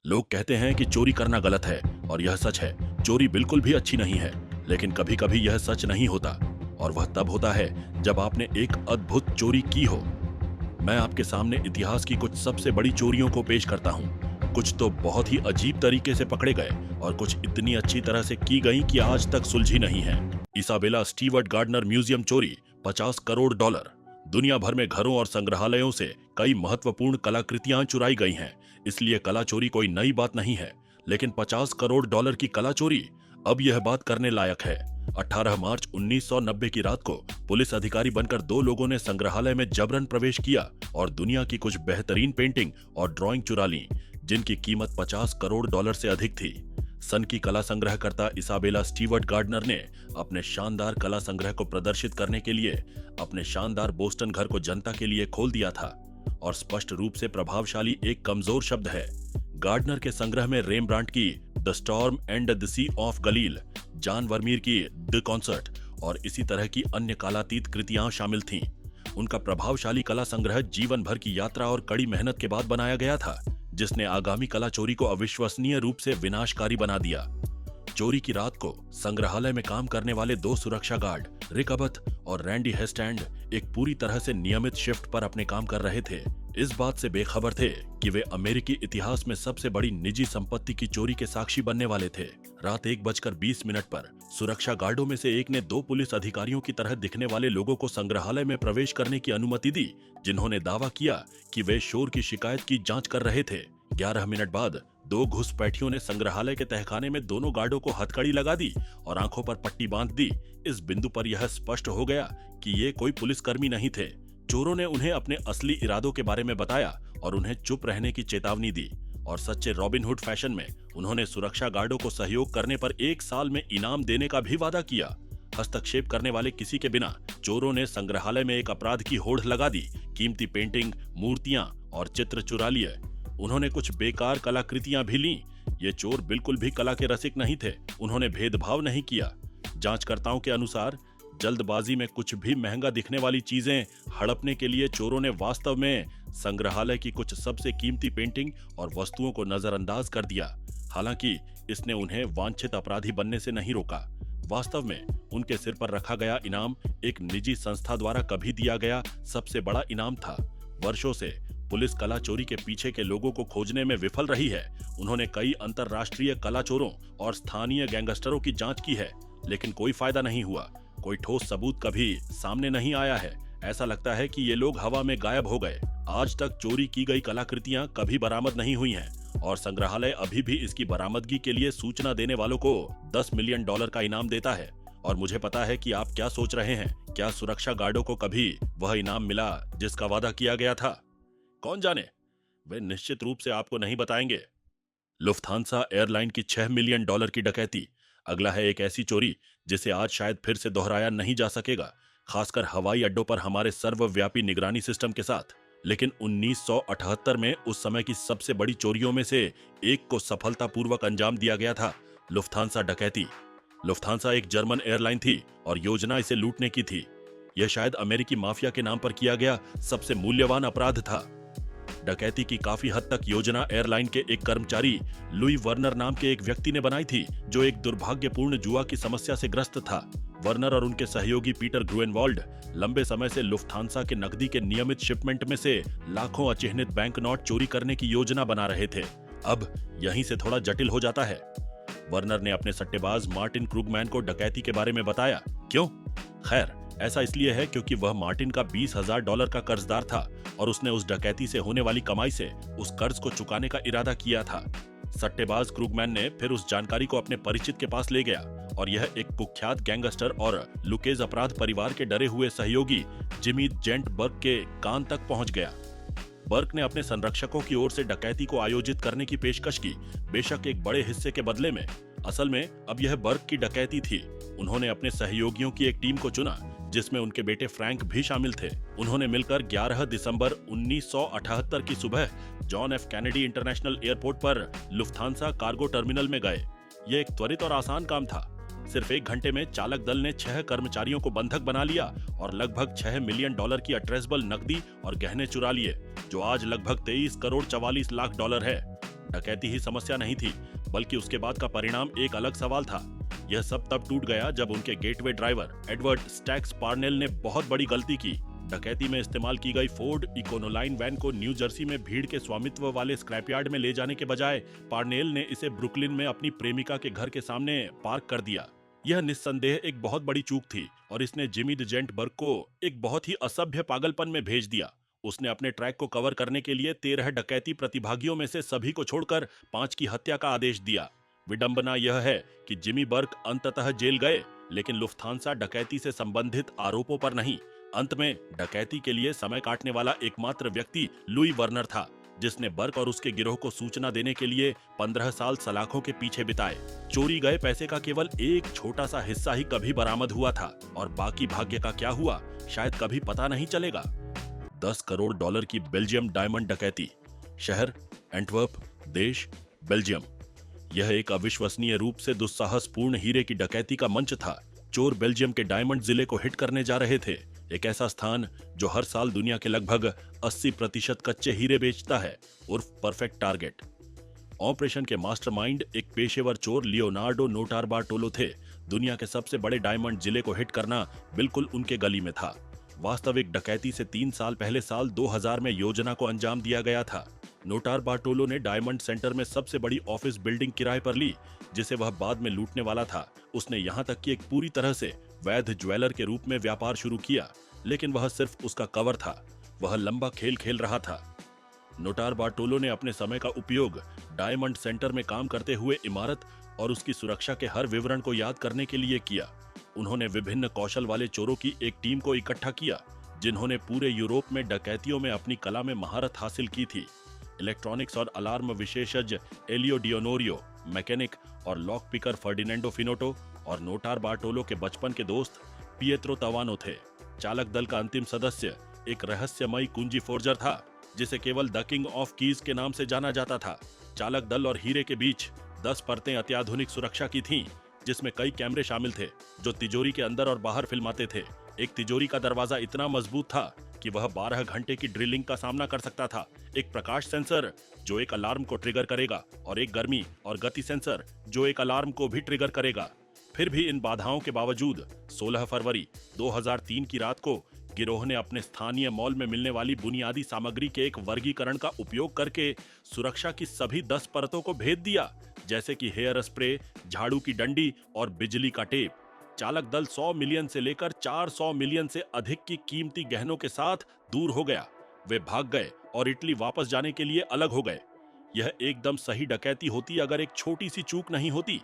लोग कहते हैं कि चोरी करना गलत है और यह सच है। चोरी बिल्कुल भी अच्छी नहीं है, लेकिन कभी कभी यह सच नहीं होता और वह तब होता है जब आपने एक अद्भुत चोरी की हो। मैं आपके सामने इतिहास की कुछ सबसे बड़ी चोरियों को पेश करता हूँ। कुछ तो बहुत ही अजीब तरीके से पकड़े गए और कुछ इतनी अच्छी तरह से की गई कि आज तक सुलझी नहीं है। इसाबेला स्टीवर्ट गार्डनर म्यूजियम चोरी, $50 करोड़। दुनिया भर में घरों और संग्रहालयों से कई महत्वपूर्ण कलाकृतियां चुराई गई हैं, इसलिए कला चोरी कोई नई बात नहीं है। लेकिन $50 करोड़ की कला चोरी, अब यह बात करने लायक है। 18 मार्च 1990 की रात को पुलिस अधिकारी बनकर दो लोगों ने संग्रहालय में जबरन प्रवेश किया और दुनिया की कुछ बेहतरीन पेंटिंग और ड्राइंग चुरा ली, जिनकी कीमत $50 करोड़ से अधिक थी। सन की कला संग्रहकर्ता इसाबेला स्टीवर्ट गार्डनर ने अपने शानदार कला संग्रह को प्रदर्शित करने के लिए अपने शानदार बोस्टन घर को जनता के लिए खोल दिया था, और स्पष्ट रूप से प्रभावशाली एक कमजोर शब्द है। गार्डनर के संग्रह में रेमब्रांट की the storm and the sea of Galilee, John Vermeer की द कॉन्सर्ट और इसी तरह की अन्य कालातीत कृतियां शामिल थीं। उनका प्रभावशाली कला संग्रह जीवन भर की यात्रा और कड़ी मेहनत के बाद बनाया गया था, जिसने आगामी कला चोरी को अविश्वसनीय रूप से विनाशकारी बना दिया। चोरी की रात को संग्रहालय में काम करने वाले दो सुरक्षा गार्ड, रिक अबथ और रैंडी हेस्टैंड, एक पूरी तरह से नियमित शिफ्ट पर अपने काम कर रहे थे। इस बात से बेखबर थे कि वे अमेरिकी इतिहास में सबसे बड़ी निजी संपत्ति की चोरी के साक्षी बनने वाले थे। रात 1:20 पर सुरक्षा गार्डों में से एक ने दो पुलिस अधिकारियों की तरह दिखने वाले लोगों को संग्रहालय में प्रवेश करने की अनुमति दी, जिन्होंने दावा किया कि वे शोर की शिकायत की जांच कर रहे थे। 11 मिनट बाद दो घुसपैठियों ने संग्रहालय के तहखाने में दोनों गार्डों को हथकड़ी लगा दी और आंखों पर पट्टी बांध दी। इस बिंदु पर यह स्पष्ट हो गया कि ये कोई पुलिसकर्मी नहीं थे। चोरों ने उन्हें अपने असली इरादों के बारे में बताया और उन्हें चुप रहने की चेतावनी दी, और सच्चे रॉबिन हुड फैशन में उन्होंने सुरक्षा गार्डों को सहयोग करने पर 1 साल में इनाम देने का भी वादा किया। हस्तक्षेप करने वाले किसी के बिना चोरों ने संग्रहालय में एक अपराध की होड़ लगा दी। कीमती पेंटिंग, मूर्तियां और चित्र चुरा लिए। उन्होंने कुछ बेकार कलाकृतियां भी लीं। ये चोर बिल्कुल भी कला के रसिक नहीं थे। उन्होंने भेदभाव नहीं किया। जांचकर्ताओं के अनुसार जल्दबाजी में कुछ भी महंगा दिखने वाली चीजें हड़पने के लिए चोरों ने वास्तव में संग्रहालय की कुछ सबसे कीमती पेंटिंग और वस्तुओं को नजरअंदाज कर दिया। हालांकि इसने उन्हें वांछित अपराधी बनने से नहीं रोका। वास्तव में उनके सिर पर रखा गया इनाम एक निजी संस्था द्वारा कभी दिया गया सबसे बड़ा इनाम था। वर्षों से पुलिस कला चोरी के पीछे के लोगों को खोजने में विफल रही है। उन्होंने कई अंतरराष्ट्रीय कला चोरों और स्थानीय गैंगस्टरों की जांच की है, लेकिन कोई फायदा नहीं हुआ। कोई ठोस सबूत कभी सामने नहीं आया है। ऐसा लगता है कि ये लोग हवा में गायब हो गए। आज तक चोरी की गई कलाकृतियां कभी बरामद नहीं हुई हैं और संग्रहालय अभी भी इसकी बरामदगी के लिए सूचना देने वालों को $10 मिलियन का इनाम देता है। और मुझे पता है कि आप क्या सोच रहे हैं। क्या सुरक्षा गार्डों को कभी वह इनाम मिला जिसका वादा किया गया था? कौन जाने, वे निश्चित रूप से आपको नहीं बताएंगे। लुफ्थांसा एयरलाइन की $6 मिलियन की डकैती। अगला है एक ऐसी चोरी जिसे आज शायद फिर से दोहराया नहीं जा सकेगा, खासकर हवाई अड्डों पर हमारे सर्वव्यापी निगरानी सिस्टम के साथ। लेकिन 1978 में उस समय की सबसे बड़ी चोरियों में से एक को सफलतापूर्वक अंजाम दिया गया था, लुफ्थांसा डकैती। लुफ्थांसा एक जर्मन एयरलाइन थी और योजना इसे लूटने की थी। यह शायद अमेरिकी माफिया के नाम पर किया गया सबसे मूल्यवान अपराध था। डकैती की काफी हद तक योजना एयरलाइन के एक कर्मचारी लुई वर्नर नाम के एक व्यक्ति ने बनाई थी, जो एक दुर्भाग्यपूर्ण जुआ की समस्या से ग्रस्त था। वर्नर और उनके सहयोगी पीटर ग्रुएनवाल्ड लंबे समय से लुफ्थांसा के नकदी के नियमित शिपमेंट में से लाखों अचिह्नित बैंक नोट चोरी करने की योजना बना रहे थे। अब यहीं से थोड़ा जटिल हो जाता है। वर्नर ने अपने सट्टेबाज मार्टिन क्रूगमैन को डकैती के बारे में बताया। क्यों? खैर, ऐसा इसलिए है क्योंकि वह मार्टिन का $20,000 का कर्जदार था और उसने उस डकैती से होने वाली कमाई से उस कर्ज को चुकाने का इरादा किया था। सट्टेबाज क्रूगमैन ने फिर उस जानकारी को अपने परिचित के पास ले गया और यह एक कुख्यात गैंगस्टर और लुकेज अपराध परिवार के डरे हुए सहयोगी जिमी जेंट बर्क के कान तक पहुंच गया। बर्क ने अपने संरक्षकों की ओर से डकैती को आयोजित करने की पेशकश की, बेशक एक बड़े हिस्से के बदले में। असल में अब यह बर्क की डकैती थी। उन्होंने अपने सहयोगियों की एक टीम को चुना, जिसमें उनके बेटे फ्रैंक भी शामिल थे। उन्होंने मिलकर 11 दिसंबर 1978 की सुबह John F Kennedy international airport पर लुफ्थांसा कार्गो टर्मिनल में गए। यह एक त्वरित और आसान काम था। सिर्फ 1 घंटे में चालक दल ने 6 कर्मचारियों को बंधक बना लिया और लगभग $6 मिलियन की अट्रेसेबल नकदी और गहने चुरा लिए, जो आज लगभग $23 करोड़ 44 लाख है। डकैती ही समस्या नहीं थी, बल्कि उसके बाद का परिणाम एक अलग सवाल था। यह सब तब टूट गया जब उनके gateway driver Edward stacks Parnell ने बहुत बड़ी गलती की। डकैती में इस्तेमाल की गई फोर्ड इकोनोलाइन वैन को न्यू जर्सी में भीड़ के स्वामित्व वाले स्क्रैपयार्ड में ले जाने के बजाय पार्नेल ने इसे ब्रुकलिन में अपनी प्रेमिका के घर के सामने पार्क कर दिया। यह निस्संदेह एक बहुत बड़ी चूक थी और इसने जिमी द जेंट बर्ग को एक बहुत ही असभ्य पागलपन में भेज दिया। उसने अपने ट्रैक को कवर करने के लिए 13 डकैती प्रतिभागियों में से सभी को छोड़कर 5 की हत्या का आदेश दिया। विडंबना यह है कि जिमी बर्ग अंततः जेल गए, लेकिन लुफ्थांसा डकैती से संबंधित आरोपों पर नहीं। अंत में डकैती के लिए समय काटने वाला एकमात्र व्यक्ति लुई वर्नर था, जिसने बर्ग और उसके गिरोह को सूचना देने के लिए 15 साल सलाखों के पीछे बिताए। चोरी गए पैसे का केवल एक छोटा सा हिस्सा ही कभी बरामद हुआ था और बाकी भाग्य का क्या हुआ शायद कभी पता नहीं चलेगा। 10 करोड़ डॉलर की बेल्जियम डायमंड डकैती। शहर एंटवर्प, देश बेल्जियम। यह एक अविश्वसनीय रूप से दुस्साहसपूर्ण हीरे की डकैती का मंच था। चोर बेल्जियम के डायमंड जिले को हिट करने जा रहे थे, एक ऐसा स्थान जो हर साल दुनिया के लगभग 80% कच्चे हीरे बेचता है, उर्फ परफेक्ट टारगेट। ऑपरेशन के मास्टरमाइंड एक पेशेवर चोर लियोनार्डो नोटारबार्टोलो थे। दुनिया के सबसे बड़े डायमंड जिले को हिट करना बिल्कुल उनके गली में था। वास्तविक डकैती से 3 साल पहले साल 2000 में योजना को अंजाम दिया गया था। नोटारबार्टोलो ने डायमंड सेंटर में सबसे बड़ी ऑफिस बिल्डिंग किराए पर ली, जिसे वह बाद में लूटने वाला था। उसने यहाँ तक कि एक पूरी तरह से वैध ज्वेलर के रूप में व्यापार शुरू किया, लेकिन वह सिर्फ उसका कवर था। वह लंबा खेल खेल रहा था। नोटारबार्टोलो ने अपने समय का उपयोग डायमंड सेंटर में काम करते हुए इमारत और उसकी सुरक्षा के हर विवरण को याद करने के लिए किया। उन्होंने विभिन्न कौशल वाले चोरों की एक टीम को इकट्ठा किया, जिन्होंने पूरे यूरोप में डकैतियों में अपनी कला में महारत हासिल की थी। इलेक्ट्रॉनिक्स और अलार्म विशेषज्ञ एलियो डियोनोरियो, मैकेनिक और लॉक पिकर फर्डिनेंडो फिनोटो और नोटारबार्टोलो के बचपन के दोस्त पिएत्रो तवानो थे। चालक दल का अंतिम सदस्य एक रहस्यमयी कुंजी फोर्जर था, जिसे केवल द किंग ऑफ कीज के नाम से जाना जाता था। चालक दल और हीरे के बीच 10 परतें अत्याधुनिक सुरक्षा की थीं, जिसमें कई कैमरे शामिल थे जो तिजोरी के अंदर और बाहर फिल्माते थे। एक तिजोरी का दरवाजा इतना मजबूत था कि वह 12 घंटे की ड्रिलिंग का सामना कर सकता था। एक प्रकाश सेंसर जो एक अलार्म को ट्रिगर करेगा और एक गर्मी और गति सेंसर जो एक अलार्म को भी ट्रिगर करेगा। फिर भी इन बाधाओं के बावजूद 16 फरवरी 2003 की रात को गिरोह ने अपने स्थानीय मॉल में मिलने वाली बुनियादी सामग्री के एक वर्गीकरण का उपयोग करके सुरक्षा की सभी 10 परतों को भेद दिया, जैसे कि हेयर स्प्रे, झाड़ू की डंडी और बिजली का टेप। चालक दल 100 मिलियन से लेकर 400 मिलियन से अधिक की कीमती गहनों के साथ दूर हो गया। वे भाग गए और इटली वापस जाने के लिए अलग हो गए। यह एकदम सही डकैती होती अगर एक छोटी सी चूक नहीं होती।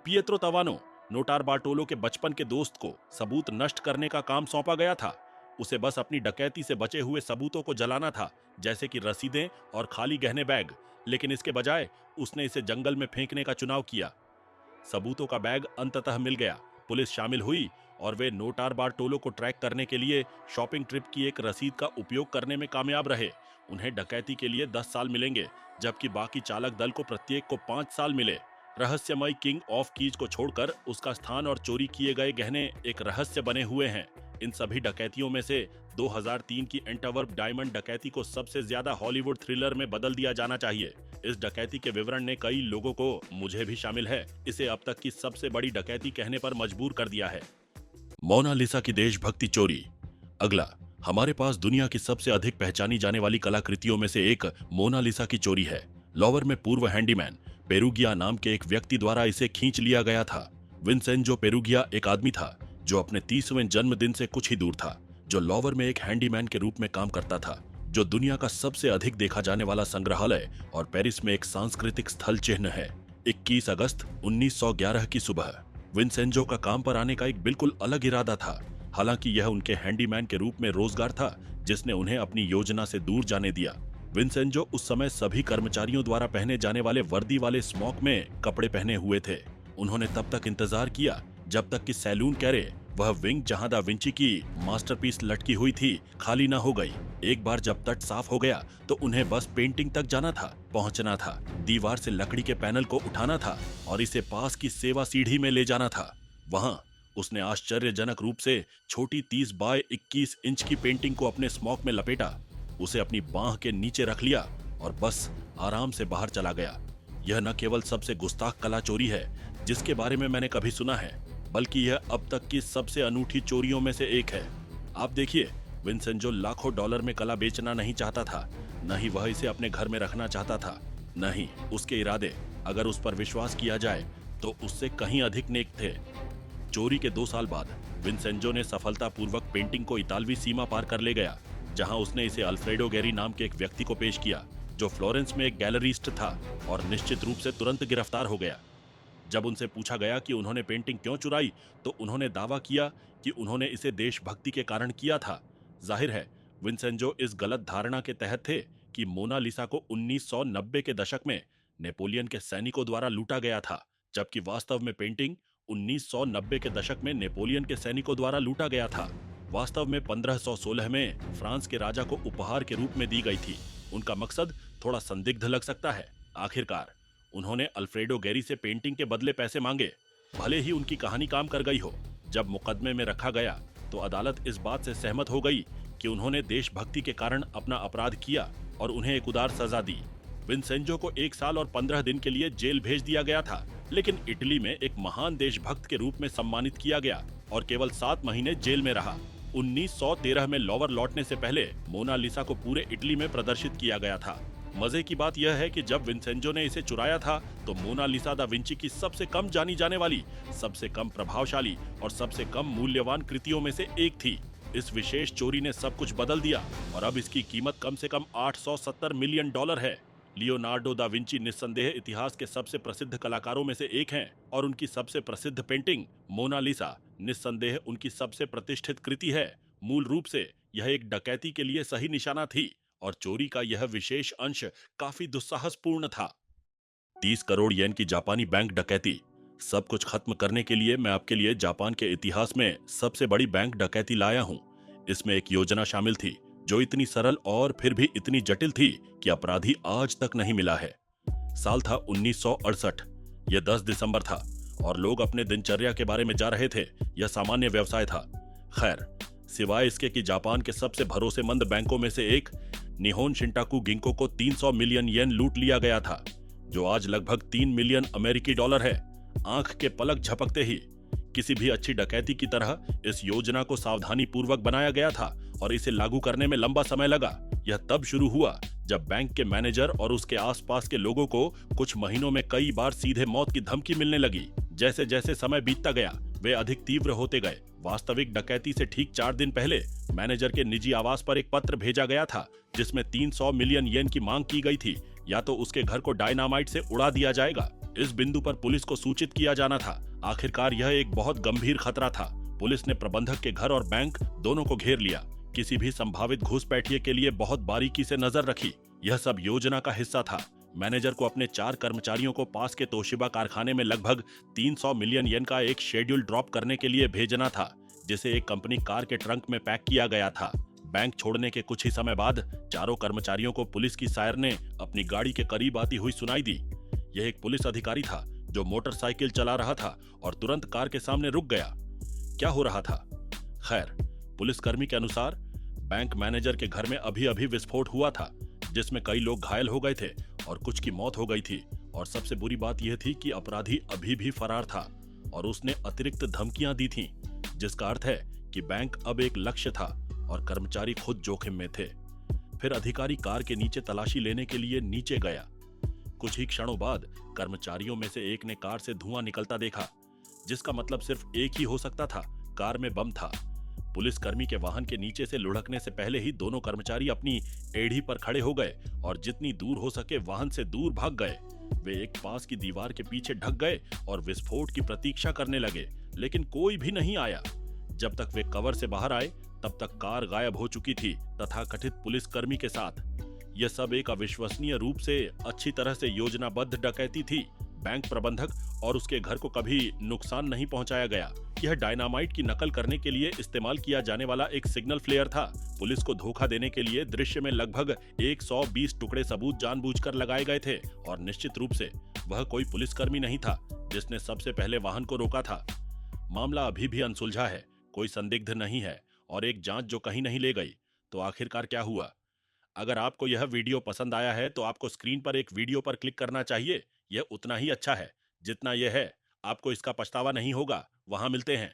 पिएत्रो तवानो, नोटारबार्टोलो के बचपन के दोस्त को सबूत नष्ट करने का काम सौंपा गया था। उसे बस अपनी डकैती से बचे हुए सबूतों को जलाना था, जैसे कि रसीदें और खाली गहने बैग, लेकिन इसके बजाय उसने इसे जंगल में फेंकने का चुनाव किया। सबूतों का बैग अंततः मिल गया, पुलिस शामिल हुई और वे नोटारबार्टोलो को ट्रैक करने के लिए शॉपिंग ट्रिप की एक रसीद का उपयोग करने में कामयाब रहे। उन्हें डकैती के लिए 10 साल मिलेंगे, जबकि बाकी चालक दल को प्रत्येक को 5 साल मिले। रहस्यमय किंग ऑफ कीज को छोड़कर उसका स्थान और चोरी किए गए गहने एक रहस्य बने हुए हैं। इन सभी डकैतियों में से 2003 की एंटवर्प डायमंड डकैती को सबसे ज्यादा हॉलीवुड थ्रिलर में बदल दिया जाना चाहिए। इस डकैती के विवरण ने कई लोगों को, मुझे भी शामिल है, इसे अब तक की सबसे बड़ी डकैती कहने पर मजबूर कर दिया है। मोनालिसा की देशभक्ति चोरी। अगला, हमारे पास दुनिया की सबसे अधिक पहचानी जाने वाली कलाकृतियों में से एक मोनालिसा की चोरी है। लॉवर में पूर्व हैंडीमैन पेरुगिया नाम के एक व्यक्ति द्वारा इसे खींच लिया गया था। विंसेंजो पेरुगिया एक आदमी था जो अपने 30वें जन्मदिन से कुछ ही दूर था, जो लॉवर में एक हैंडीमैन के रूप में काम करता था, जो दुनिया का सबसे अधिक देखा जाने वाला संग्रहालय और पेरिस में एक सांस्कृतिक स्थल चिन्ह है। 21 अगस्त 1911 की सुबह विंसेंजो का काम पर आने का एक बिल्कुल अलग इरादा था। हालांकि यह उनके हैंडीमैन के रूप में रोजगार था जिसने उन्हें अपनी योजना से दूर जाने दिया। विंसेंजो उस समय सभी कर्मचारियों द्वारा पहने जाने वाले वर्दी वाले स्मॉक में कपड़े पहने हुए थे। उन्होंने तब तक इंतजार किया जब तक कि सैलून कैरे, वह विंग जहां दा विंची की मास्टरपीस लटकी हुई थी, खाली न हो गई। एक बार जब तट साफ हो गया तो उन्हें बस पेंटिंग तक जाना था, पहुंचना था, दीवार से लकड़ी के पैनल को उठाना था और इसे पास की सेवा सीढ़ी में ले जाना था। वहां उसने आश्चर्यजनक रूप से छोटी 30 बाय 21 इंच की पेंटिंग को अपने स्मॉक में लपेटा, उसे अपनी बांह के नीचे रख लिया और बस आराम से बाहर चला गया। यह न केवल सबसे गुस्ताख कला चोरी है जिसके बारे में मैंने कभी सुना है, बल्कि यह अब तक की सबसे अनूठी चोरियों में से एक है। आप देखिए, विंसेंजो लाखों डॉलर में कला बेचना नहीं चाहता था, न ही वह इसे अपने घर में रखना चाहता था, न ही उसके इरादे, अगर उस पर विश्वास किया जाए, तो उससे कहीं अधिक नेक थे। चोरी के 2 साल बाद विंसेंजो ने सफलतापूर्वक पेंटिंग को इतालवी सीमा पार कर ले गया, जहां उसने इसे अल्फ्रेडो गेरी नाम के एक व्यक्ति को पेश किया, जो फ्लोरेंस में एक गैलरिस्ट था और निश्चित रूप से तुरंत गिरफ्तार हो गया। जब उनसे पूछा गया कि उन्होंने पेंटिंग क्यों चुराई, तो उन्होंने दावा किया कि उन्होंने इसे देशभक्ति के कारण किया था। जाहिर है, विंसेंजो इस गलत धारणा के तहत थे कि मोनालिसा को 1990 के दशक में नेपोलियन के सैनिकों द्वारा लूटा गया था, जबकि वास्तव में पेंटिंग 1990 के दशक में नेपोलियन के सैनिकों द्वारा लूटा गया था। वास्तव में 1516 में फ्रांस के राजा को उपहार के रूप में दी गई थी। उनका मकसद थोड़ा संदिग्ध लग सकता है। आखिरकार उन्होंने अल्फ्रेडो गेरी से पेंटिंग के बदले पैसे मांगे, भले ही उनकी कहानी काम कर गई हो। जब मुकदमे में रखा गया तो अदालत इस बात से सहमत हो गई कि उन्होंने देशभक्ति के कारण अपना अपराध किया और उन्हें एक उदार सजा दी। विंसेंजो को 1 साल और 15 दिन के लिए जेल भेज दिया गया था, लेकिन इटली में एक महान देशभक्त के रूप में सम्मानित किया गया और केवल 7 महीने जेल में रहा। 1913 में लोवर लौटने से पहले मोनालिसा को पूरे इटली में प्रदर्शित किया गया था। मजे की बात यह है कि जब विंसेंजो ने इसे चुराया था, तो मोनालिसा दा विंची की सबसे कम जानी जाने वाली, सबसे कम प्रभावशाली और सबसे कम मूल्यवान कृतियों में से एक थी। इस विशेष चोरी ने सब कुछ बदल दिया और अब इसकी कीमत कम से कम $870 मिलियन है। लियोनार्डो दा विंची निस्संदेह इतिहास के सबसे प्रसिद्ध कलाकारों में से एक हैं और उनकी सबसे प्रसिद्ध पेंटिंग मोनालिसा निस्संदेह उनकी सबसे प्रतिष्ठित कृति है। मूल रूप से यह एक डकैती के लिए सही निशाना थी और चोरी का यह विशेष अंश काफी दुस्साहसपूर्ण था। 30 करोड़ येन की जापानी बैंक डकैती। सब कुछ खत्म करने के लिए मैं आपके लिए जापान के इतिहास में सबसे बड़ी बैंक डकैती लाया हूं। इसमें एक योजना शामिल थी जो इतनी सरल और फिर भी इतनी जटिल थी कि अपराधी आज तक नहीं मिला है। साल था 1968। यह 10 दिसंबर था और लोग अपने दिनचर्या के बारे में जा रहे थे। यह सामान्य व्यवसाय था। खैर, सिवाय इसके कि जापान के सबसे भरोसेमंद बैंकों में से एक निहोन शिंटाकू गिंको को 300 मिलियन येन लूट लिया गया था, जो आज लगभग 3 मिलियन अमेरिकी डॉलर है। आंख के पलक झपकते ही किसी भी अच्छी डकैती की तरह इस योजना को सावधानी पूर्वक बनाया गया था और इसे लागू करने में लंबा समय लगा। यह तब शुरू हुआ जब बैंक के मैनेजर और उसके आसपास के लोगों को कुछ महीनों में कई बार सीधे मौत की धमकी मिलने लगी। जैसे जैसे समय बीतता गया, वे अधिक तीव्र होते गए। वास्तविक डकैती से ठीक 4 दिन पहले मैनेजर के निजी आवास पर एक पत्र भेजा गया था जिसमें 300 मिलियन येन की मांग की गई थी, या तो उसके घर को डायनामाइट से उड़ा दिया जाएगा। इस बिंदु पर पुलिस को सूचित किया जाना था। आखिरकार यह एक बहुत गंभीर खतरा था। पुलिस ने प्रबंधक के घर और बैंक दोनों को घेर लिया। किसी भी संभावित घुसपैठिए के लिए बहुत बारीकी से नजर रखी। यह सब योजना का हिस्सा था। मैनेजर को अपने 4 कर्मचारियों को पास के तोशिबा कारखाने में लगभग 300 मिलियन येन का एक शेड्यूल ड्रॉप करने के लिए भेजना था, जिसे एक कंपनी कार के ट्रंक में पैक किया गया था। बैंक छोड़ने के कुछ ही समय बाद चारों कर्मचारियों को पुलिस की सायरने अपनी गाड़ी के करीब आती हुई सुनाई दी। यह एक पुलिस अधिकारी था जो मोटरसाइकिल चला रहा था और तुरंत कार के सामने रुक गया। क्या हो रहा था? खैर, पुलिसकर्मी के अनुसार बैंक मैनेजर के घर में अभी अभी विस्फोट हुआ था, जिसमें कई लोग घायल हो गए थे और कुछ की मौत हो गई थी। और सबसे बुरी बात यह थी कि अपराधी अभी भी फरार था और उसने अतिरिक्त धमकियां दी थीं, जिसका अर्थ है कि बैंक अब एक लक्ष्य था और कर्मचारी खुद जोखिम में थे। फिर अधिकारी कार के नीचे तलाशी लेने के लिए नीचे गया। कुछ ही क्षणों बाद कर्मचारियों में से एक ने कार से धुआं निकलता देखा, जिसका मतलब सिर्फ एक ही हो सकता था, कार में बम था। पुलिसकर्मी के वाहन के नीचे से लुढ़कने से पहले ही दोनों कर्मचारी अपनी एड़ी पर खड़े हो गए और जितनी दूर हो सके वाहन से दूर भाग गए। वे एक पास की दीवार के पीछे ढक गए और विस्फोट की प्रतीक्षा करने लगे, लेकिन कोई भी नहीं आया। जब तक वे कवर से बाहर आए, तब तक कार गायब हो चुकी थी, तथाकथित पुलिसकर्मी के साथ। यह सब एक अविश्वसनीय रूप से अच्छी तरह से योजनाबद्ध डकैती थी। बैंक प्रबंधक और उसके घर को कभी नुकसान नहीं पहुंचाया गया। यह डायनामाइट की नकल करने के लिए इस्तेमाल किया जाने वाला एक सिग्नल फ्लेयर था। पुलिस को धोखा देने के लिए दृश्य में लगभग 120 टुकड़े सबूत जानबूझकर लगाए गए थे और निश्चित रूप से वह कोई पुलिसकर्मी नहीं था जिसने सबसे पहले वाहन को रोका था। मामला अभी भी अनसुलझा है, कोई संदिग्ध नहीं है और एक जांच जो कहीं नहीं ले गई। तो आखिरकार क्या हुआ? अगर आपको यह वीडियो पसंद आया है तो आपको स्क्रीन पर एक वीडियो पर क्लिक करना चाहिए। यह उतना ही अच्छा है जितना यह है। आपको इसका पछतावा नहीं होगा। वहां मिलते हैं।